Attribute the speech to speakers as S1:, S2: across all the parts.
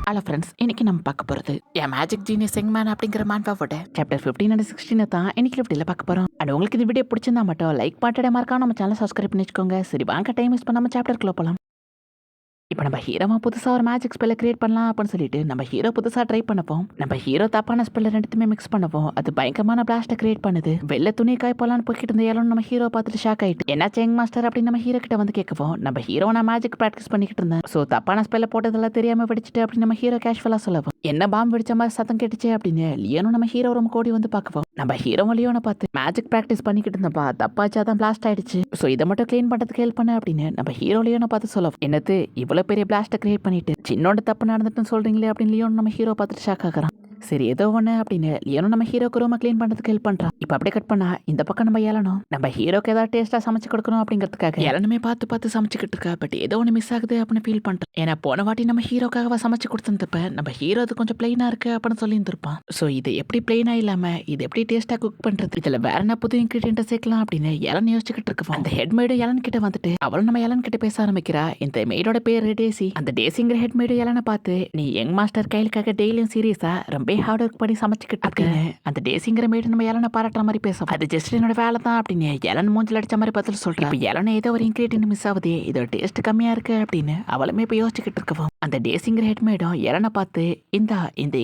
S1: Hello friends, இன்னைக்கு நம்ம பார்க்க போகிறது என் மேஜிக் ஜீனியஸ் யங் மேன் அப்படிங்கிற மேன்வாவோட சாப்டர் 15 and 16 தான் இன்னைக்கு வீடியோவில் பார்க்க போகிறோம். அண்ட் உங்களுக்கு இந்த வீடியோ பிடிச்சிருந்தா மட்டும் லைக் பண்ணிட்டு மறக்காம நம்ம சேனல் சப்ஸ்கிரைப் பண்ணி வச்சுக்கோங்க. சரி வாங்க டைம் வேஸ்ட் பண்ணாம சாப்டருக்குள்ள போகலாம். இப்போ நம்ம ஹீரோமா புதுசாக ஒரு மேஜிக் ஸ்பெல்லை கிரியேட் பண்ணலாம் அப்படின்னு சொல்லிட்டு நம்ம ஹீரோ புதுசாக ட்ரை பண்ணப்போம். நம்ம ஹீரோ தப்பான ஸ்பெல்லை ரெண்டுத்துமே மிக்ஸ் பண்ணப்போம். அது பயங்கரமான பிளாஸ்ட்டை கிரியேட் பண்ணுது. வெள்ளை துணி காய் போலான்னு போய்கிட்டு இருந்த ஏலம் நம்ம ஹீரோ பார்த்துட்டு ஷாக் ஆயிட்டு என்னாச்சு யங் மாஸ்டர் அப்படின்னு நம்ம ஹீரோ கிட்ட வந்து கேட்கவும் நம்ம ஹீரோ நான் மேஜிக் ப்ராக்டிஸ் பண்ணிக்கிட்டு இருந்தேன். ஸோ தப்பான ஸ்பெல்லை போட்டதெல்லாம் தெரியாம வெடிச்சிட்டு அப்படின்னு நம்ம ஹீரோ கேஷுவலாக சொல்லவும் என்ன பாம்பு வெடிச்ச மாதிரி சத்தம் கேட்டுச்சு அப்படின்னு லியோனும் நம்ம ஹீரோ ரொம்ப கோடி வந்து பார்க்கவும் நம்ம ஹீரோ லியோனை பார்த்து மேஜிக் ப்ராக்டிஸ் பண்ணிக்கிட்டு இருந்தப்பா தப்பாச்சாதான் பிளாஸ்ட் ஆயிடுச்சு. ஸோ இதை மட்டும் கிளீன் பண்ணுறதுக்கு ஹெல்ப் பண்ண அப்படின்னு நம்ம ஹீரோ லியோனை பார்த்து சொல்லவும் என்னது இவ்வளோ பெரிய பிளாஸ்ட்டை கிரியேட் பண்ணிட்டு சின்னோட தப்பு நடந்துட்டுன்னு சொல்றீங்களே அப்படின்னு லியோன் நம்ம ஹீரோ பார்த்துட்டு ஷாக் ஆகுறான். சரி ஏதோ ஒன்று அப்படின்னு லியோனும் நம்ம ஹீரோக்கு ரூமை க்ளீன் பண்ணுறதுக்கு ஹெல்ப் பண்ணுறான். இப்போ அப்படியே கட் பண்ணா இந்த பக்கம் நம்ம ஏலனும் நம்ம ஹீரோக்கு ஏதாவது டேஸ்ட்டாக சமைச்சு கொடுக்கணும் அப்படிங்கிறதுக்காக ஏலனுமே பார்த்து சமைச்சிக்கிட்டு இருக்கா. பட் ஏதோ ஒன்று மிஸ் ஆகுது அப்படின்னு ஃபீல் பண்ணுறேன். ஏன்னா போன வாட்டி நம்ம ஹீரோக்காக சமைச்சு கொடுத்துருந்தப்ப நம்ம ஹீரோ அது கொஞ்சம் பிளைனாக இருக்கு அப்படின்னு சொல்லி இருந்திருப்பான். ஸோ இது எப்படி பிளைனாக இல்லாமல் இது எப்படி டேஸ்ட்டாக குக் பண்ணுறது, இதில் வேற என்ன புது இன்க்ரீடியன்ட்டை சேர்க்கலாம் அப்படின்னு ஏலன் யோசிச்சுக்கிட்டு இருக்கோம். அந்த ஹெட் மேடு ஏலன் கிட்ட வந்துட்டு அவளும் நம்ம ஏலன் கிட்ட பேச ஆரம்பிக்கிறா. இந்த மேடோட பேர் டேசி. அந்த டேசிங்கிற ஹெட் மேடு ஏலனை பார்த்து நீ யங் மாஸ்டர் கையிலுக்காக டெய்லியும் சீரியஸா ரொம்ப ஹார்ட் ஒர்க் பண்ணி சமைச்சுக்கிட்டு அப்படின்னு அந்த டேசிங்கிற மேடு நம்ம ஏலனை பாராட்டுற மாதிரி பேசும். அது ஜஸ்ட் என்னோட வேலை தான் அப்படின்னு ஏலன் மூஞ்சில் அடிச்ச மாதிரி பதில் சொல்றேன். இப்போ ஏலனை ஏதோ ஒரு இன்கிரீடியன்ட் மிஸ் ஆகுது, இதோட டேஸ்ட் கம்மியா இருக்கு அப்படின்னு அவளுமே இப்போ யோசிச்சுக்கிட்டு இருக்கவும் அந்த டேசிங்கிற ஹெட் மேடும் ஏலனை பார்த்து இந்த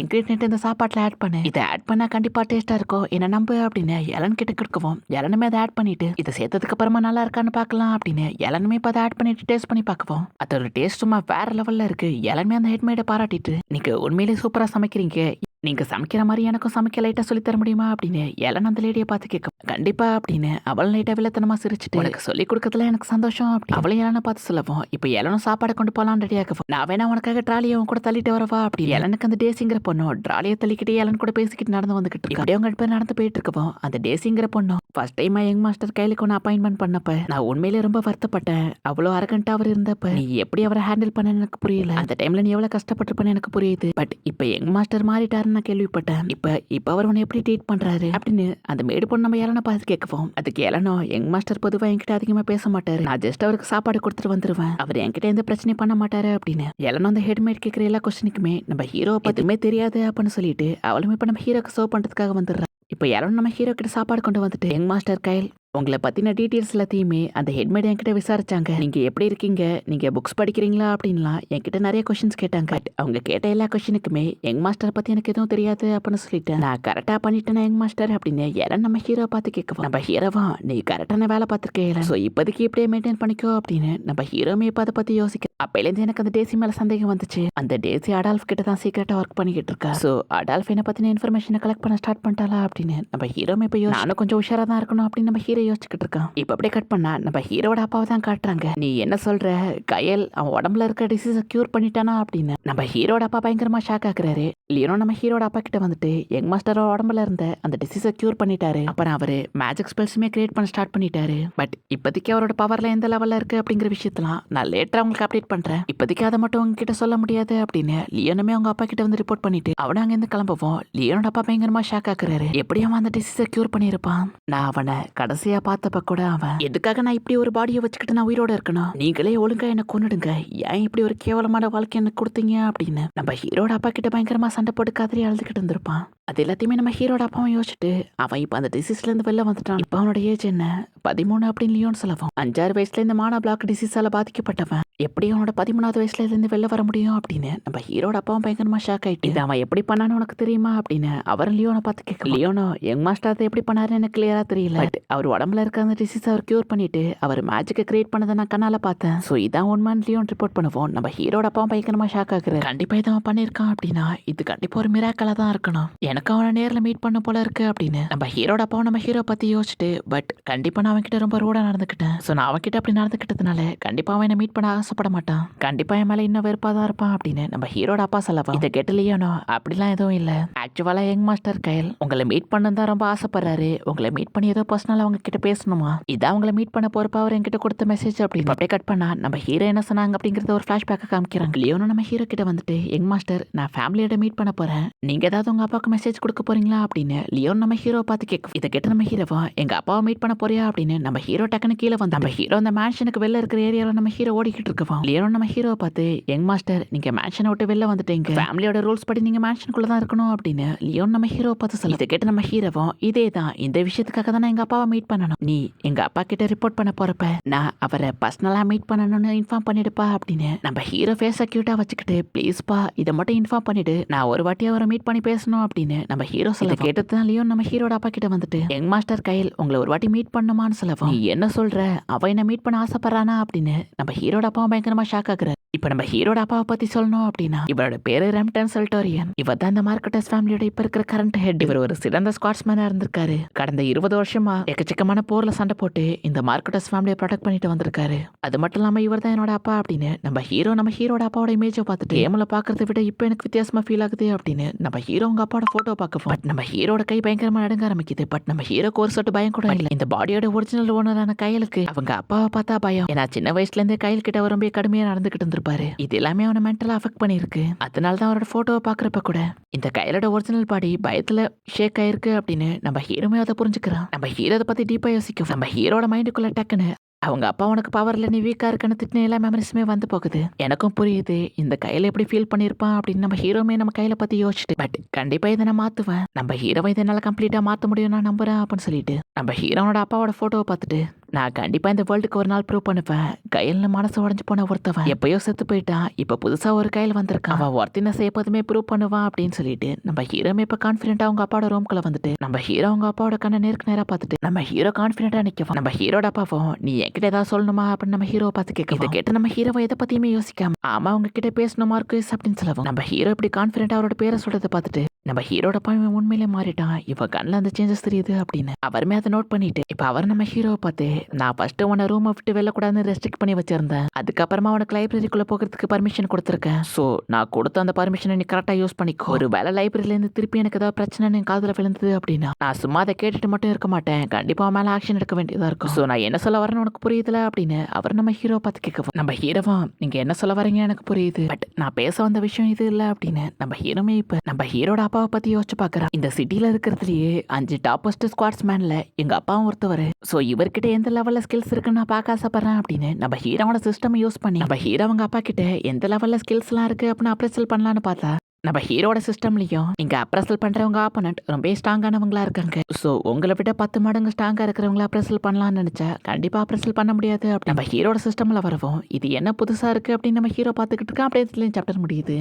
S1: இன்கிரீடியன்ட் இந்த சாப்பாட்டில் ஆட் பண்ணு, இதை ஆட் பண்ணா கண்டிப்பா டேஸ்டா இருக்கும் என்ன நம்பு அப்படின்னு ஏலன் கிட்ட கொடுக்கவும் ஏலனுமே அதை ஆட் பண்ணிட்டு இதை சேர்த்ததுக்கு அப்புறமா நல்லா இருக்கான்னு பார்க்கலாம் அப்படின்னு ஏலனுமே இப்போ அதை ஆட் பண்ணிட்டு டேஸ்ட் பண்ணி பார்க்கவும் அதோட டேஸ்ட் சும்மா வேற லெவல்ல இருக்கு. ஏலனுமே அந்த ஹெட் மேடை பாராட்டிட்டு நீங்க உண்மையிலேயே சூப்பரா சமைக்கிறீங்க, நீங்க சமைக்கிற மாதிரி எனக்கும் சமைக்க லைட்டா சொல்லி தர முடியுமா அப்படின்னு ஏலன் அந்த லேடியை பார்த்து கேட்கும். கண்டிப்பா அப்படின்னு அவள் லைட்டா வில்லத்தனமா சிரிச்சுட்டு எனக்கு சொல்லி கொடுக்கறதுல எனக்கு சந்தோஷம் அப்படி அவளை ஏலனை பார்த்து சொல்லவும் இப்போ ஏலனும் சாப்பாடை கொண்டு போலாம் ரெடியாகவும் நான் வேணா உனக்காக ட்ராலியை அவன் கூட தள்ளிட்டு வரவா அப்படி ஏலனுக்கு அந்த டேசிங்கிற பொண்ணும் ட்ராலியை தள்ளிக்கிட்டு ஏலன் கூட பேசிக்கிட்டு நடந்து வந்துகிட்டு இப்படி அவங்க பேர் நடந்து போயிட்டு இருக்கவும் அந்த டேசிங்கிற பொண்ணும் ஃபர்ஸ்ட் டைம் யங் மாஸ்டர் கையிலுக்கு ஒன்று அப்பாயின்மெண்ட் பண்ணப்ப நான் உண்மையிலே ரொம்ப வருத்தப்பட்டேன். அவ்வளோ அரகண்டா அவர் இருந்தப்ப நீ எப்படி அவரை ஹேண்டில் பண்ண எனக்கு புரியல. அந்த டைம்ல நீ எவ்வளவு கஷ்டப்பட்டிருப்பேன்னு எனக்கு புரியுது. பட் இப்போ யங் மாஸ்டர் மாறிட்டாருன்னு நான் கேள்விப்பட்டேன். இப்ப அவர் உன்னை எப்படி ட்ரீட் பண்றாரு அப்படின்னு அந்த மேடு பொண்ணு நம்ம ஏலனை பார்த்து கேட்கவும் அதுக்கு ஏலனோ யங் மாஸ்டர் பொதுவா என்கிட்ட அதிகமா பேச மாட்டாரு, நான் ஜஸ்ட் அவருக்கு சாப்பாடு கொடுத்துட்டு வந்துருவேன், அவர் என்கிட்ட எந்த பிரச்சனையும் பண்ண மாட்டாரு அப்படின்னு ஏலனோ அந்த ஹெட்மேட் கேட்கிற எல்லா கொஸ்டினுக்குமே நம்ம ஹீரோ எதுவுமே தெரியாது அப்படின்னு சொல்லிட்டு அவளுமே இப்ப நம்ம ஹீரோக்கு சர்வ் பண்றதுக்காக வந்துடுறா. இப்போ யாரும் நம்ம ஹீரோ கிட்ட சாப்பாடு கொண்டு வந்துட்டு யங் மாஸ்டர் கையில் உங்களை பத்தின டீட்டெயில்ஸ் எல்லாத்தையுமே அந்த ஹெட்மேட் என்கிட்ட விசாரிச்சாங்க. நீங்க எப்படி இருக்கீங்க, நீங்க புக்ஸ் படிக்கிறீங்களா அப்படின்லாம் என்கிட்ட நிறைய கொஸ்டின்ஸ் கேட்டாங்க. அவங்க கேட்ட எல்லா கொஸ்டினுக்குமே யங் மாஸ்டர் பத்தி எனக்கு எதுவும் தெரியாது அப்படின்னு சொல்லிட்டேன். நான் கரெக்டா பண்ணிட்டேன் யங் மாஸ்டர் அப்படின்னு யாரும் நம்ம ஹீரோ பார்த்து கேட்கவும் நம்ம ஹீரோவா நீ கரெக்டான வேலை பார்த்துருக்கேன், ஸோ இப்போதைக்கு இப்படியே மெயின்டைன் பண்ணிக்கோ அப்படின்னு நம்ம ஹீரோமே இப்போ அதை பத்தி யோசிக்க அப்பையிலேருந்து எனக்கு அந்த டேசி மேல சந்தேகம் வந்துச்சு. அந்த டேசி அடால்ஃப் கிட்ட தான் சீக்கிரட்டா ஒர்க் பண்ணிக்கிட்டு இருக்கா. ஸோ அடால்ஃப் என்ன பத்தின இன்ஃபர்மேஷனை கலெக்ட் பண்ண ஸ்டார்ட் பண்ணிட்டாலா அப்படின்னு நம்ம ஹீரோமே இப்போ நானும் கொஞ்சம் உஷாரா தான் இருக்கணும் அப்படின்னு நம்ம ஹீரோ யோசிச்சுக்கிட்டு இருக்கான். இப்ப அப்படியே கட் பண்ணா நம்ம ஹீரோட அப்பாவை தான் காட்டுறாங்க. நீ என்ன சொல்ற கயல் அவன் உடம்புல இருக்க டிசீஸை கியூர் பண்ணிட்டானா அப்படின்னு நம்ம ஹீரோட அப்பா பயங்கரமா ஷாக் ஆக்குறாரு. லியோனோ நம்ம ஹீரோட அப்பா கிட்ட வந்துட்டு யங் மாஸ்டரோட உடம்புல இருந்த அந்த டிசீஸை கியூர் பண்ணிட்டாரு, அப்புறம் அவரு மேஜிக் ஸ்பெல்ஸுமே கிரியேட் பண்ண ஸ்டார்ட் பண்ணிட்டாரு. பட் இப்போதைக்கு அவரோட பவர்ல எந்த லெவல்ல இருக்கு அப்படிங்கிற விஷயத்தெல்லாம் நான் லேட்டரா உங்களுக்கு அப்டேட் பண்றேன், இப்போதைக்கு அதை மட்டும் உங்ககிட்ட சொல்ல முடியாது அப்படின்னு லியோனுமே அவங்க அப்பா கிட்ட வந்து ரிப்போர்ட் பண்ணிட்டு அவனை அங்க இருந்து கிளம்புவோம். லியோனோட அப்பா பயங்கரமா ஷாக் ஆக்குறாரு. எப்படி அவன் அந்த டிசீஸை கியூர் பண்ணிருப்பான், நான் அவனை கடைசியா பார்த்தப்ப கூட அவன் எதுக்காக நான் இப்படி ஒரு பாடியை வச்சுக்கிட்டு நான் உயிரோட இருக்கணும், நீங்களே ஒழுங்கா என்ன கொன்னுடுங்க, ஏன் இப்படி ஒரு கேவலமான வாழ்க்கை எனக்கு கொடுத்தீங்க அப்படின்னு நம்ம ஹீரோட அப்பா கிட்ட பயங்கரமா சண்டை போட்டு கதறி அழுதுகிட்டு இருந்திருப்பான். அது எல்லாத்தையுமே நம்ம ஹீரோட அப்பாவும் யோசிச்சுட்டு அவன் இப்ப அந்த டிசீஸ்ல இருந்து வெளில வந்துட்டான். இப்ப அவனோட ஏஜ் என்ன 13 அப்படின்னு லியோன் சொல்லவும் 5-6 வயசுல இந்த மானா பிளாக் டிசீஸால பாதிக்கப்பட்டவன் எப்படி அவனோட 13வது வயசுல இருந்து வெளில வர முடியும் அப்படின்னு நம்ம ஹீரோட அப்பாவும் பயங்கரமா ஷாக் ஆயிட்டு இது அவன் எப்படி பண்ணான்னு உனக்கு தெரியுமா அப்படின்னு அவர் லியோனை பார்த்து கேட்க லியோனோ யங் மாஸ்டர் அதை எப்படி பண்ணாருன்னு எனக்கு கிளியரா தெரியல, பட் அவர் உடம்புல இருக்க அந்த டிசீஸ் அவர் கியூர் பண்ணிட்டு அவர் மேஜிக்கை கிரியேட் பண்ணதை நான் கண்ணால பார்த்தேன், ஸோ இதான் உண்மைன்னு லியோன் ரிப்போர்ட் பண்ணுவோம். நம்ம ஹீரோட அப்பாவும் பயங்கரமா ஷாக் ஆகுறாரு. கண்டிப்பா இதை அவன் பண்ணிருக்கான் அப்படின்னா இது கண்டிப்பா ஒரு மிராக்கலா தான் இருக்கணும், எனக்கு அவனை நேர்ல மீட் பண்ண போல இருக்கு அப்படின்னு நம்ம ஹீரோட அப்பாவும் நம்ம ஹீரோ பத்தி யோசிச்சுட்டு பட் கண்டிப்பா நான் அவன்கிட்ட ரொம்ப ரூடா நடந்துக்கிட்டேன், ஸோ நான் அவன்கிட்ட அப்படி நடந்துக்கிட்டதுனால கண்டிப்பா அவன் என்ன மீட் பண்ண ஆசைப்பட மாட்டான், கண்டிப்பா என் மேல இன்னும் வெறுப்பா தான் இருப்பான் அப்படின்னு நம்ம ஹீரோட அப்பா சொல்லவா இதை கேட்டு லியோனோ அப்படிலாம் எதுவும் இல்ல, ஆக்சுவலா யங் மாஸ்டர் கையில் உங்களை மீட் பண்ண தான் ரொம்ப ஆசைப்படுறாரு, உங்களை மீட் பண்ணி ஏதோ பர்சனலா அவங்க கிட்ட பேசணுமா, இதான் உங்களை மீட் பண்ண போறப்ப அவர் என்கிட்ட கொடுத்த மெசேஜ் அப்படின்னு அப்படியே கட் பண்ணா நம்ம ஹீரோ என்ன சொன்னாங்க அப்படிங்கறத ஒரு ஃபிளாஷ்பேக்கை காமிக்கிறாங்க. லியோனோ நம்ம ஹீரோ கிட்ட வந்துட்டு யங் மாஸ்டர் நான் ஃபேமிலியோட மீட் பண்ண போறேன், நீங்க ஏதாவது உங்க அப்பாவுக்கு மெசேஜ் மெசேஜ் கொடுக்க போறீங்களா அப்படின்னு லியோன் நம்ம ஹீரோ பார்த்து கேட்கும். இதை கேட்டு நம்ம ஹீரோவா எங்க அப்பாவை மீட் பண்ண போறியா அப்படின்னு நம்ம ஹீரோ டக்குன்னு கீழே வந்து நம்ம ஹீரோ அந்த மேன்ஷனுக்கு வெளில இருக்கிற ஏரியாவில் நம்ம ஹீரோ ஓடிக்கிட்டு இருக்கோம். லியோன் நம்ம ஹீரோ பார்த்து யங் மாஸ்டர் நீங்க மேன்ஷனை விட்டு வெளில வந்துட்டீங்க, ஃபேமிலியோட ரூல்ஸ் படி நீங்க மேன்ஷனுக்குள்ள தான் இருக்கணும் அப்படின்னு லியோன் நம்ம ஹீரோ பார்த்து சொல்லி. இதை கேட்டு நம்ம ஹீரோவும் இதே தான், இந்த விஷயத்துக்காக தான் எங்க அப்பாவை மீட் பண்ணணும், நீ எங்க அப்பா கிட்ட ரிப்போர்ட் பண்ண போறப்ப நான் அவரை பர்சனலா மீட் பண்ணணும்னு இன்ஃபார்ம் பண்ணிடுப்பா அப்படின்னு நம்ம ஹீரோ ஃபேஸை கியூட்டா வச்சுக்கிட்டு ப்ளீஸ்பா இதை மட்டும் இன்ஃபார்ம் பண்ணிட்டு நான் ஒரு வாட்டி அவரை மீட் பண்ணி பேசணும் அப்படின்னு நம்ம ஹீரோ சொல்ல. கேட்டதுதான் லியோன் நம்ம ஹீரோட அப்பா கிட்ட வந்துட்டு யங் மாஸ்டர் கையில் உங்களை ஒரு வாட்டி மீட் பண்ணுமான்னு சொல்லவும் நீ என்ன சொல்ற, அவ என்ன மீட் பண்ண ஆசைப்படுறானா அப்படின்னு நம்ம ஹீரோட அப்பா பயங்கரமா ஷாக் ஆகுறாரு. இப்ப நம்ம ஹீரோட அப்பாவை பத்தி சொல்லணும் அப்படின்னா இவரோட பேரு ரெம்டன் செல்டோரியன். இவர் தான் இந்த மார்க்கெட்டர்ஸ் ஃபேமிலியோட இப்ப இருக்கிற கரண்ட் ஹெட். இவர் ஒரு சிறந்த ஸ்காட்ஸ்மேனா இருந்திருக்காரு. கடந்த 20 வருஷமா எக்கச்சக்கமான போர்ல சண்டை போட்டு இந்த மார்க்கெட்டர்ஸ் ஃபேமிலியை ப்ரொடெக்ட் பண்ணிட்டு வந்திருக்காரு. அது மட்டும் இல்லாம இவர் தான் என்னோட அப்பா அப்படின்னு நம்ம ஹீரோட அப்பாவோட இமேஜை பார்த்துட்டு கேம்ல பாக்குறதை விட இப்ப எனக்கு வித்தியாசமா ஃபீல் ஆகுது அப்படின்னு நம்ம ஹீரோ உங்க அப்பாவோட போட்டோ பார்க்க. பட் நம்ம ஹீரோட கை பயங்கரமா நடுங்க ஆரம்பிக்குது. பட் நம்ம ஹீரோக்கு ஒரு சொட்டு பயம் கூட இல்ல. இந்த பாடியோட ஒரிஜினல் ஓனரான கையலுக்கு அவங்க அப்பாவை பார்த்தா பயம். ஏன்னா சின்ன வயசுல இருந்தே கையில் கிட்ட ரொம்ப கடுமையா நடந்துகிட்டு இருந்திருப்பாரு. இது எல்லாமே அவனை மென்டலா அஃபெக்ட் பண்ணிருக்கு. அதனால தான் அவரோட போட்டோவை பாக்குறப்ப கூட இந்த கையலோட ஒரிஜினல் பாடி பயத்துல ஷேக் ஆயிருக்கு அப்படின்னு நம்ம ஹீரோமே அதை புரிஞ்சுக்கிறான். நம்ம ஹீரோ பத்தி டீப்பா யோசிக்கும். நம்ம ஹீரோட மைண்டுக்குள்ள டக்குன்னு அவங்க அப்பா உனக்கு பவர்ல நீ வீக்கா இருக்குன்னு திட்டின எல்லா மெமரிஸுமே வந்து போகுது. எனக்கும் புரியுது இந்த கையில எப்படி ஃபீல் பண்ணிருப்பான் அப்படின்னு நம்ம ஹீரோமே நம்ம கையில பத்தி யோசிச்சுட்டு பட் கண்டிப்பா இதை நான் மாத்துவேன், நம்ம ஹீரோவை இதனால கம்ப்ளீட்டா மாத்த முடியும் நான் நம்புறேன் அப்படின்னு சொல்லிட்டு நம்ம ஹீரோனோட அப்பாவோட போட்டோவை பார்த்துட்டு நான் கண்டிப்பா இந்த வேர்ல்டுக்கு ஒரு நாள் ப்ரூவ் பண்ணுவேன், கையில மனசு உடஞ்சு போன ஒருத்தவன் எப்பயோ செத்து போயிட்டான், இப்ப புதுசா ஒரு கையில் வந்திருக்கான், அவன் ஒர்த்தினஸ் எப்போதுமே ப்ரூவ் பண்ணுவான் அப்படின்னு சொல்லிட்டு நம்ம ஹீரோமே இப்ப கான்பிடென்ட்டா அவங்க அப்பாவோட ரூம்குள்ள வந்துட்டு நம்ம ஹீரோ அவங்க அப்பாவோட கண்ணை நேருக்கு நேரா பார்த்துட்டு நம்ம ஹீரோ கான்பிடென்ட்டா நிற்கவும் நம்ம ஹீரோட அப்பாவும் நீ என்கிட்ட ஏதாவது சொல்லணுமா அப்படின்னு நம்ம ஹீரோவை பார்த்து கேட்க. இதை கேட்டு நம்ம ஹீரோவை எதை பத்தியுமே யோசிக்காம ஆமா அவங்க கிட்ட பேசணும் மார்க்கஸ் அப்படின்னு சொல்லவும் நம்ம ஹீரோ இப்படி கான்பிடென்ட்டா அவரோட பேரை சொல்றதை பார்த்துட்டு நம்ம ஹீரோட பையன் உண்மையிலே மாறிட்டான், இவ கண்ணில் அந்த சேஞ்சஸ் தெரியுது அப்படின்னு அவருமே அதை நோட் பண்ணிட்டு இப்ப அவர் நம்ம ஹீரோவை பார்த்து நான் ஃபர்ஸ்ட் உன்னை ரூமை விட்டு வெளிலக்கூடாதுன்னு ரெஸ்ட்ரிக்ட் பண்ணி வச்சிருந்தேன், அதுக்கப்புறமா உனக்கு லைப்ரரிக்குள்ள போகிறதுக்கு பர்மிஷன் கொடுத்துருக்கேன், ஸோ நான் கொடுத்த அந்த பர்மிஷனை நீ கரெக்டாக யூஸ் பண்ணிக்கோ, ஒரு வேலை லைப்ரரியிலேருந்து திருப்பி எனக்கு ஏதாவது பிரச்சனை காதில் விழுந்தது அப்படின்னா நான் சும்மா அதை கேட்டுட்டு மட்டும் இருக்க மாட்டேன், கண்டிப்பா மேலே ஆக்ஷன் எடுக்க வேண்டியதா இருக்கும், ஸோ நான் என்ன சொல்ல வரேன்னு உனக்கு புரியுதுல அப்படின்னு அவர் நம்ம ஹீரோ பார்த்து கேட்கவும் நம்ம ஹீரோவா நீங்க என்ன சொல்ல வரீங்க எனக்கு புரியுது, பட் நான் பேச வந்த விஷயம் இது இல்லை அப்படின்னு நம்ம ஹீரோமே இப்ப நம்ம ஹீரோட அப்பாவை பத்தி யோசிச்சு பார்க்கறேன். இந்த சிட்டில இருக்கிறதுலயே 5 டாப்பஸ்ட் ஸ்குவாட்ஸ்மேன்ல எங்க அப்பாவும் ஒருத்தவர், சோ இவர்கிட்ட எந்த லெவல்ல ஸ்கில்ஸ் இருக்குன்னு நான் பார்க்க ஆசைப்படுறேன் அப்படின்னு நம்ம ஹீரோவோட சிஸ்டம் யூஸ் பண்ணி நம்ம ஹீரோ அவங்க அப்பா கிட்ட எந்த லெவல்ல ஸ்கில்ஸ் எல்லாம் இருக்கு அப்படின்னு அப்ரெசல் பண்ணலான்னு பார்த்தா நம்ம ஹீரோட சிஸ்டம்லயும் நீங்க அப்ரெசல் பண்றவங்க ஆப்போனன்ட் ரொம்ப ஸ்ட்ராங்கானவங்களா இருக்காங்க, சோ உங்களை விட 10 மடங்கு ஸ்ட்ராங்கா இருக்கிறவங்கள அப்ரெசல் பண்ணலாம்னு நினைச்சா கண்டிப்பா அப்ரெசல் பண்ண முடியாது. நம்ம ஹீரோட சிஸ்டம்ல வரவும் இது என்ன புதுசா இருக்கு அப்படின்னு நம்ம ஹீரோ பார்த்துக்கிட்டு இருக்கோம். அப்படியே சாப்டர் முடியுது.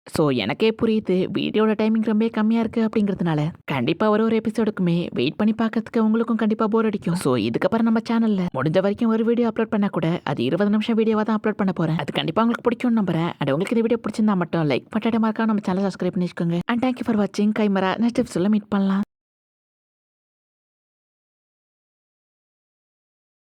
S1: ஸோ எனக்கே புரியுது வீடியோட டைமிங் ரொம்ப கம்மியாக இருக்குது அப்படிங்கிறதுனால கண்டிப்பாக ஒரு எபிசோடுக்குமே வெயிட் பண்ணி பார்க்கறதுக்கு உங்களுக்கும் கண்டிப்பாக போர் அடிக்கும். ஸோ இதுக்கப்புறம் நம்ம சேனலில் முடிஞ்ச வரைக்கும் ஒரு வீடியோ அப்லோட் பண்ணால் கூட அது 20 நிமிஷம் வீடியோவாக தான் அப்லோட் பண்ண போகிறேன். அது கண்டிப்பாக உங்களுக்கு பிடிக்கும்னு நம்புறேன். அண்ட் உங்களுக்கு இந்த வீடியோ பிடிச்சிருந்தா மட்டும் லைக் பண்ணிட்டு மறக்காம நம்ம சேனல் சப்ஸ்கிரைப் பண்ணி வச்சுக்கோங்க. அண்ட் தேங்க்யூ ஃபார் வாட்சிங். கைமரா நெக்ஸ்ட் எபிசோடில் மீட் பண்ணலாம்.